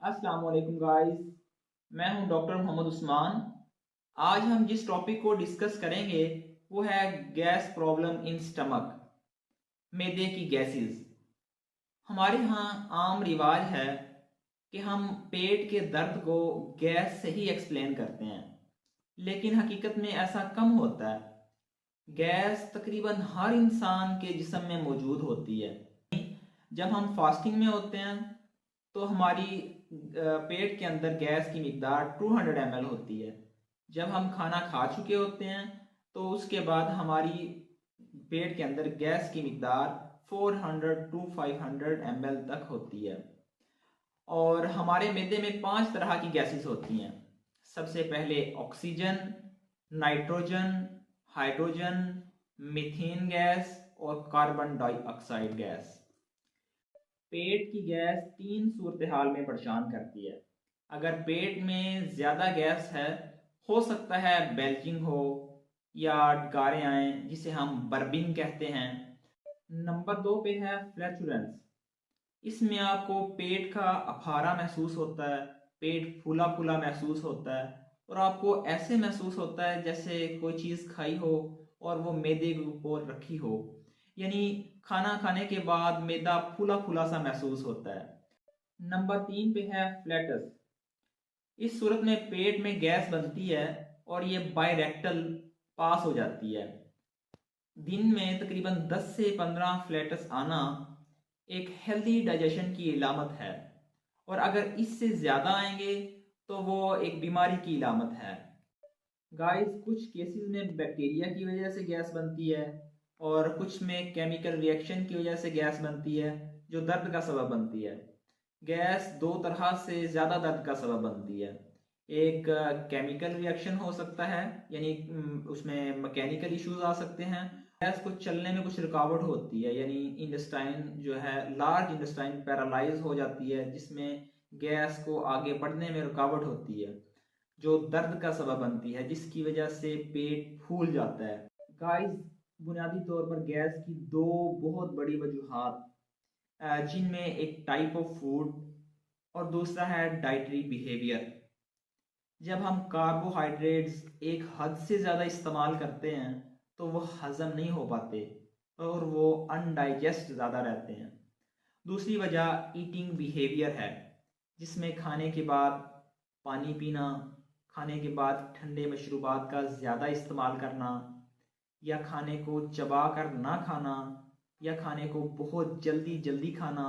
अस्सलाम वालेकुम गाइस। मैं हूं डॉक्टर मोहम्मद उस्मान। आज हम जिस टॉपिक को डिस्कस करेंगे वो है गैस प्रॉब्लम इन स्टमक, मैदे की गैसेस। हमारे यहाँ आम रिवाज है कि हम पेट के दर्द को गैस से ही एक्सप्लेन करते हैं, लेकिन हकीकत में ऐसा कम होता है। गैस तकरीबन हर इंसान के जिस्म में मौजूद होती है। जब हम फास्टिंग में होते हैं तो हमारी पेट के अंदर गैस की मिकदार 200 ml होती है। जब हम खाना खा चुके होते हैं तो उसके बाद हमारी पेट के अंदर गैस की मिकदार 400 टू 500 ml तक होती है। और हमारे मैदे में 5 तरह की गैसेस होती हैं। सबसे पहले oxygen, nitrogen, hydrogen, methane gas और कार्बन डाइऑक्साइड गैस। पेट की गैस 3 सूरत हाल में परेशान करती है। अगर पेट में ज़्यादा गैस है, हो सकता है बेल्चिंग हो या डकारें आए जिसे हम बर्बिंग कहते हैं। नंबर 2 पे है फ्लैचुलेंस। इसमें आपको पेट का अफारा महसूस होता है, पेट फूला फूला महसूस होता है और आपको ऐसे महसूस होता है जैसे कोई चीज़ खाई हो और वो मैदे के ऊपर रखी हो, यानी खाना खाने के बाद मैदा फूला फूला सा महसूस होता है। नंबर 3 पे है फ्लैटस। इस सूरत में पेट में गैस बनती है और ये बायरेक्टल पास हो जाती है। दिन में तकरीबन 10 से 15 फ्लैटस आना एक हेल्दी डाइजेशन की इलामत है, और अगर इससे ज़्यादा आएंगे तो वो एक बीमारी की इलामत है। गाइस, कुछ केसेस में बैक्टीरिया की वजह से गैस बनती है और कुछ में केमिकल रिएक्शन की वजह से गैस बनती है जो दर्द का सबब बनती है। गैस दो तरह से ज़्यादा दर्द का सबब बनती है। एक केमिकल रिएक्शन हो सकता है, यानी उसमें मैकेनिकल इश्यूज आ सकते हैं। गैस को चलने में कुछ रुकावट होती है, यानी इंटेस्टाइन जो है, लार्ज इंटेस्टाइन पैरालाइज हो जाती है जिसमें गैस को आगे बढ़ने में रुकावट होती है जो दर्द का सबब बनती है, जिसकी वजह से पेट फूल जाता है। गाइस, बुनियादी तौर पर गैस की दो बहुत बड़ी वजूहात, जिनमें एक टाइप ऑफ फूड और दूसरा है डाइटरी बिहेवियर। जब हम कार्बोहाइड्रेट्स एक हद से ज़्यादा इस्तेमाल करते हैं तो वो हज़म नहीं हो पाते और वो अनडाइजेस्ट ज़्यादा रहते हैं। दूसरी वजह ईटिंग बिहेवियर है, जिसमें खाने के बाद पानी पीना, खाने के बाद ठंडे मशरूबात का ज़्यादा इस्तेमाल करना, या खाने को चबा कर ना खाना, या खाने को बहुत जल्दी जल्दी खाना।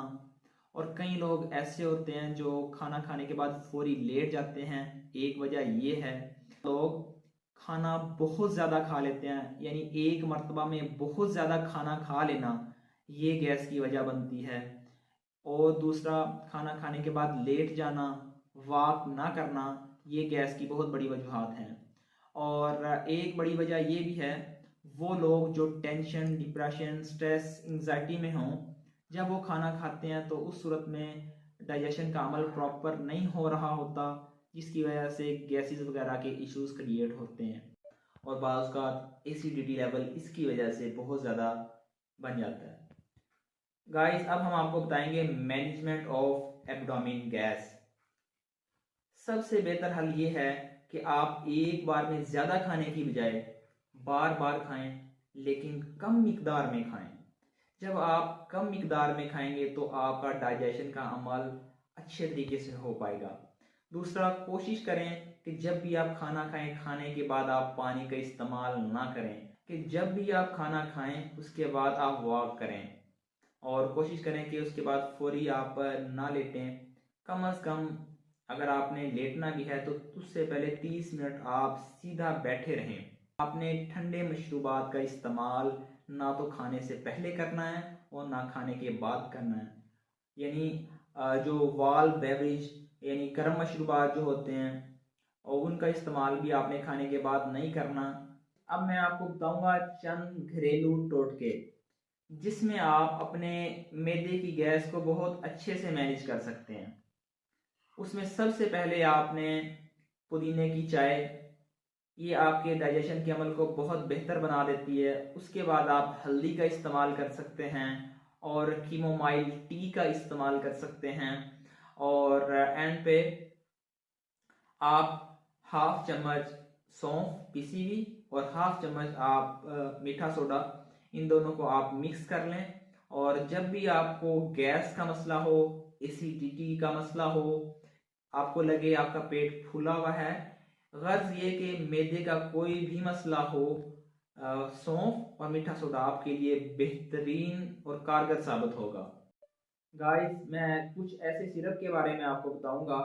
और कई लोग ऐसे होते हैं जो खाना खाने के बाद फौरी लेट जाते हैं। एक वजह ये है, लोग खाना बहुत ज़्यादा खा लेते हैं, यानी एक मर्तबा में बहुत ज़्यादा खाना खा लेना, ये गैस की वजह बनती है। और दूसरा, खाना खाने के बाद लेट जाना, वॉक ना करना, ये गैस की बहुत बड़ी वजूहात हैं। और एक बड़ी वजह ये भी है, वो लोग जो टेंशन, डिप्रेशन, स्ट्रेस, एंजाइटी में हों, जब वो खाना खाते हैं तो उस सूरत में डाइजेशन का अमल प्रॉपर नहीं हो रहा होता, जिसकी वजह से गैसेस वगैरह के इश्यूज क्रिएट होते हैं और बाज़ का एसिडिटी लेवल इसकी वजह से बहुत ज़्यादा बन जाता है। गाइस, अब हम आपको बताएंगे मैनेजमेंट ऑफ एब्डोमेन गैस। सबसे बेहतर हल ये है कि आप एक बार में ज़्यादा खाने की बजाय बार बार खाएं, लेकिन कम मिकदार में खाएं। जब आप कम मिकदार में खाएंगे तो आपका डाइजेशन का अमल अच्छे तरीके से हो पाएगा। दूसरा, कोशिश करें कि जब भी आप खाना खाएं, खाने के बाद आप पानी का इस्तेमाल ना करें, कि जब भी आप खाना खाएं उसके बाद आप वॉक करें, और कोशिश करें कि उसके बाद फौरी आप ना लेटें। कम अज़ कम अगर आपने लेटना भी है तो उससे पहले 30 मिनट आप सीधा बैठे रहें। आपने ठंडे मशरूबात का इस्तेमाल ना तो खाने से पहले करना है और ना खाने के बाद करना है, यानी जो वाल बेवरेज यानी गर्म मशरूबात जो होते हैं और उनका इस्तेमाल भी आपने खाने के बाद नहीं करना। अब मैं आपको बताऊंगा चंद घरेलू टोटके जिसमें आप अपने मैदे की गैस को बहुत अच्छे से मैनेज कर सकते हैं। उसमें सबसे पहले आपने पुदीने की चाय, ये आपके डाइजेशन के अमल को बहुत बेहतर बना देती है। उसके बाद आप हल्दी का इस्तेमाल कर सकते हैं और कीमोमाइल टी का इस्तेमाल कर सकते हैं। और एंड पे आप हाफ चम्मच सौंफ पीसी हुई और हाफ चम्मच आप मीठा सोडा, इन दोनों को आप मिक्स कर लें। और जब भी आपको गैस का मसला हो, एसिडिटी का मसला हो, आपको लगे आपका पेट फूला हुआ है, गर्ज ये कि मैदे का कोई भी मसला हो, सौंफ और मीठा सोडा आपके लिए बेहतरीन और कारगर साबित होगा। गाइस, मैं कुछ ऐसे सिरप के बारे में आपको बताऊंगा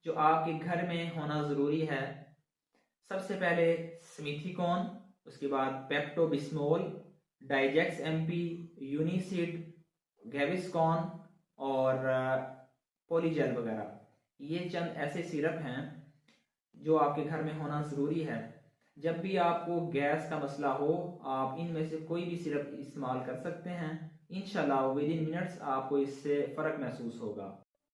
जो आपके घर में होना ज़रूरी है। सबसे पहले स्मिथिकॉन, उसके बाद पेप्टो बिस्मोल, डाइजेक्स एमपी, यूनिसिड, गैविस्कॉन और पोलीजेल वगैरह। ये चंद ऐसे सिरप हैं जो आपके घर में होना ज़रूरी है। जब भी आपको गैस का मसला हो, आप इनमें से कोई भी सिरप इस्तेमाल कर सकते हैं। इंशाल्लाह विद इन मिनट्स आपको इससे फ़र्क महसूस होगा।